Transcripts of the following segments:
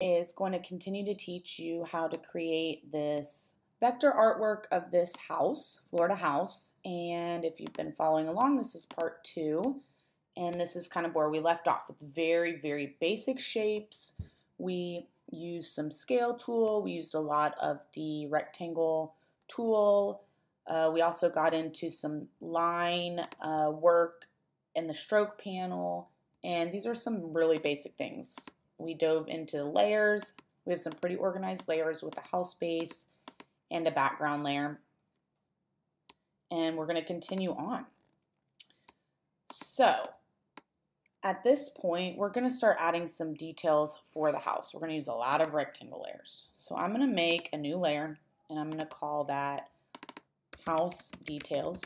Is going to continue to teach you how to create this vector artwork of this house, Florida house. And if you've been following along, this is part 2. And this is kind of where we left off with very, very basic shapes. We used some scale tool. We used a lot of the rectangle tool. We also got into some line work in the stroke panel. And these are some really basic things. We dove into layers. We have some pretty organized layers with a house base and a background layer. And we're going to continue on. So at this point, we're going to start adding some details for the house. We're going to use a lot of rectangle layers. So I'm going to make a new layer, and I'm going to call that house details.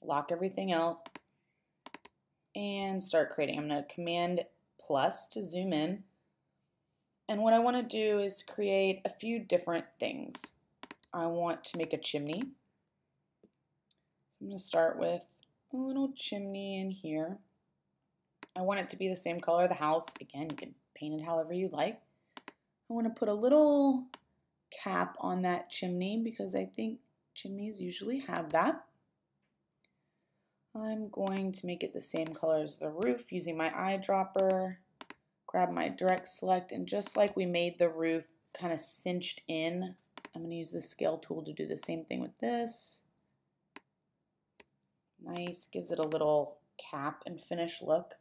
Lock everything out and start creating. I'm going to Command plus to zoom in. And what I want to do is create a few different things. I want to make a chimney. So I'm going to start with a little chimney in here. I want it to be the same color of the house. Again, you can paint it however you like. I want to put a little cap on that chimney because I think chimneys usually have that. I'm going to make it the same color as the roof using my eyedropper. Grab my direct select, and just like we made the roof kind of cinched in, I'm going to use the scale tool to do the same thing with this. Nice, gives it a little cap and finish look.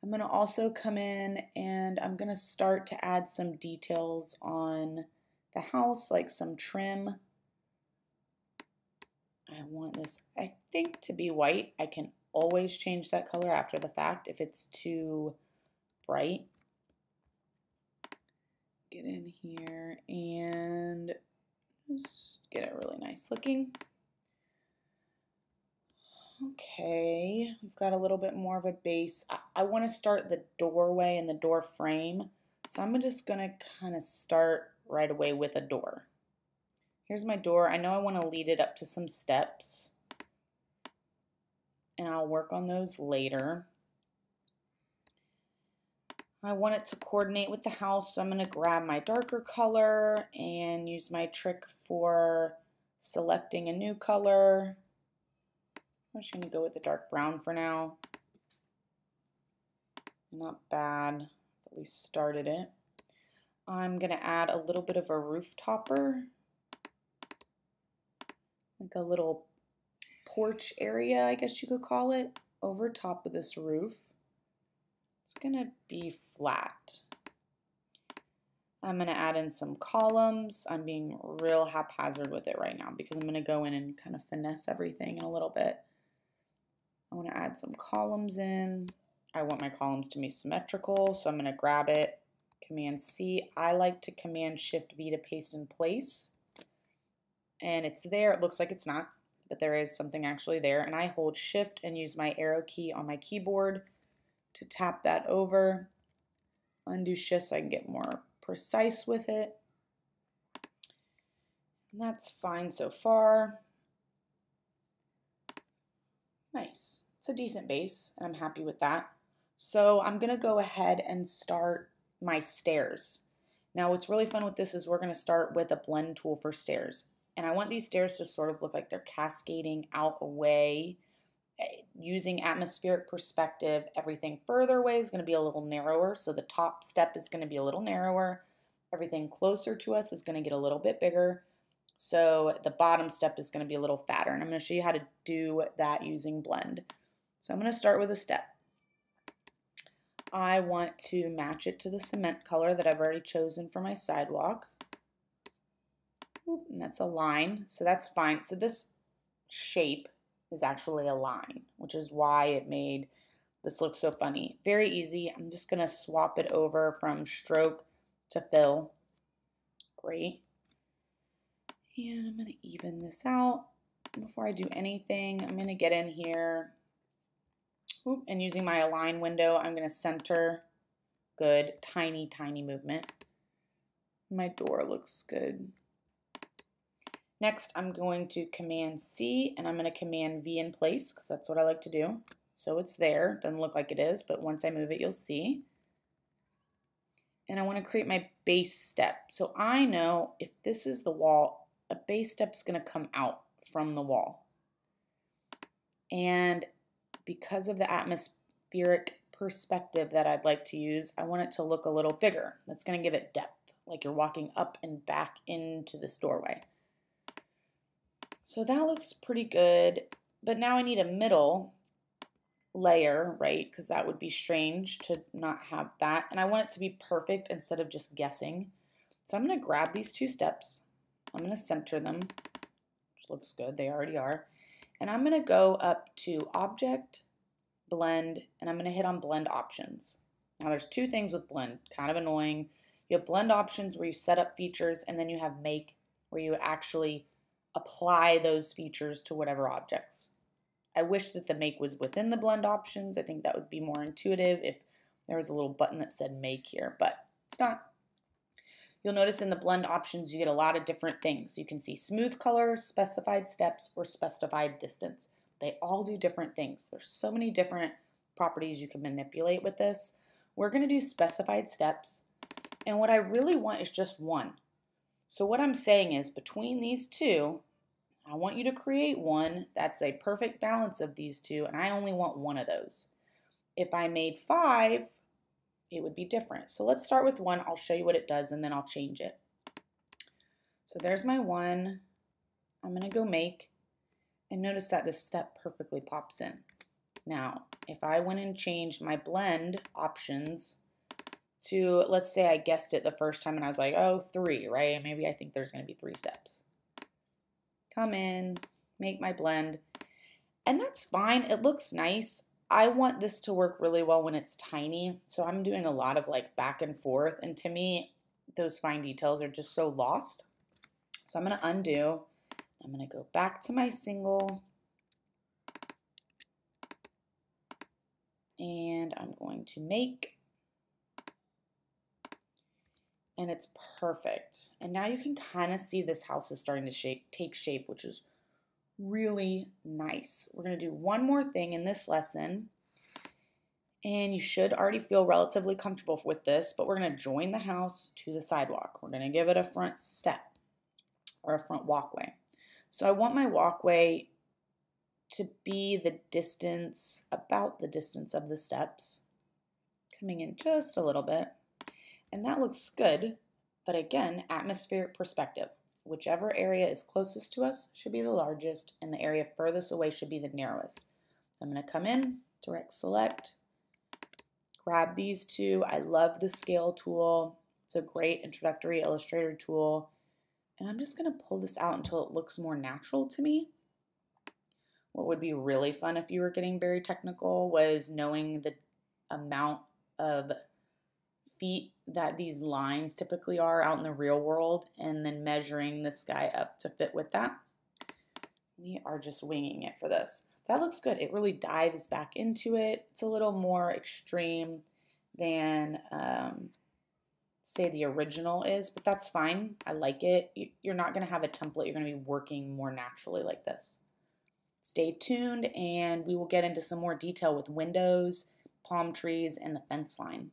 I'm going to also come in and I'm going to start to add some details on the house, like some trim. I want this, I think, to be white. I can always change that color after the fact if it's too bright. Get in here and just get it really nice looking. Okay, we've got a little bit more of a base. I want to start the doorway and the door frame. So I'm just going to kind of start right away with a door. Here's my door. I know I want to lead it up to some steps, and I'll work on those later. I want it to coordinate with the house, so I'm going to grab my darker color and use my trick for selecting a new color. I'm just going to go with the dark brown for now. Not bad, at least started it. I'm going to add a little bit of a roof topper, like a little porch area, I guess you could call it, over top of this roof. It's going to be flat. I'm going to add in some columns. I'm being real haphazard with it right now because I'm going to go in and kind of finesse everything in a little bit. I want to add some columns in. I want my columns to be symmetrical, so I'm going to grab it, Command C. I like to Command Shift V to paste in place. And it's there. It looks like it's not, but there is something actually there. And I hold Shift and use my arrow key on my keyboard to tap that over. Undo Shift so I can get more precise with it. And that's fine so far. Nice. It's a decent base, and I'm happy with that. So I'm going to go ahead and start my stairs. Now what's really fun with this is we're going to start with a blend tool for stairs. And I want these stairs to sort of look like they're cascading out away. Using atmospheric perspective, everything further away is going to be a little narrower. So the top step is going to be a little narrower. Everything closer to us is going to get a little bit bigger. So the bottom step is going to be a little fatter. And I'm going to show you how to do that using blend. So I'm going to start with a step. I want to match it to the cement color that I've already chosen for my sidewalk. Oop, and that's a line, so that's fine. So this shape is actually a line, which is why it made this look so funny. Very easy. I'm just going to swap it over from stroke to fill. Great. And I'm going to even this out. Before I do anything, I'm going to get in here. Oop, and using my align window, I'm going to center. Good. Tiny, tiny movement. My door looks good. Next, I'm going to Command C, and I'm going to Command V in place, because that's what I like to do. So it's there. Doesn't look like it is, but once I move it, you'll see. and I want to create my base step. So I know if this is the wall, a base step is going to come out from the wall. And because of the atmospheric perspective that I'd like to use, I want it to look a little bigger. That's going to give it depth, like you're walking up and back into this doorway. So that looks pretty good, but now I need a middle layer, right? Because that would be strange to not have that. And I want it to be perfect instead of just guessing. So I'm going to grab these two steps. I'm going to center them, which looks good. They already are. And I'm going to go up to Object, Blend, and I'm going to hit on Blend Options. Now there's two things with Blend, kind of annoying. You have Blend Options where you set up features, and then you have Make where you actually apply those features to whatever objects. I wish that the Make was within the Blend Options. I think that would be more intuitive if there was a little button that said Make here, but it's not. You'll notice in the Blend Options you get a lot of different things. You can see smooth color, specified steps, or specified distance. They all do different things. There's so many different properties you can manipulate with this. We're going to do specified steps, and what I really want is just one. So what I'm saying is between these two, I want you to create one that's a perfect balance of these two, and I only want one of those. If I made 5, it would be different. So let's start with 1. I'll show you what it does, and then I'll change it. So there's my 1. I'm going to go Make, and notice that this step perfectly pops in. Now, if I went and changed my Blend Options to, let's say I guessed it the first time and I was like, oh, 3, right? Maybe I think there's going to be 3 steps. Come in, make my blend, and that's fine. It looks nice. I want this to work really well when it's tiny, so I'm doing a lot of like back and forth, and to me, those fine details are just so lost. So I'm going to undo. I'm going to go back to my single, and I'm going to make, and it's perfect. And now you can kind of see this house is starting to take shape, which is really nice. We're going to do one more thing in this lesson, and you should already feel relatively comfortable with this, but we're going to join the house to the sidewalk. We're going to give it a front step or a front walkway. So I want my walkway to be the distance, about the distance of the steps, coming in just a little bit. And that looks good, but again, atmospheric perspective. Whichever area is closest to us should be the largest, and the area furthest away should be the narrowest. So I'm going to come in, direct select, grab these two. I love the scale tool. It's a great introductory Illustrator tool. And I'm just going to pull this out until it looks more natural to me. What would be really fun if you were getting very technical was knowing the amount of feet that these lines typically are out in the real world, and then measuring this guy up to fit with that. We are just winging it for this. That looks good. It really dives back into it. It's a little more extreme than say the original is, but that's fine. I like it. You're not going to have a template. You're going to be working more naturally like this. Stay tuned, and we will get into some more detail with windows, palm trees, and the fence line.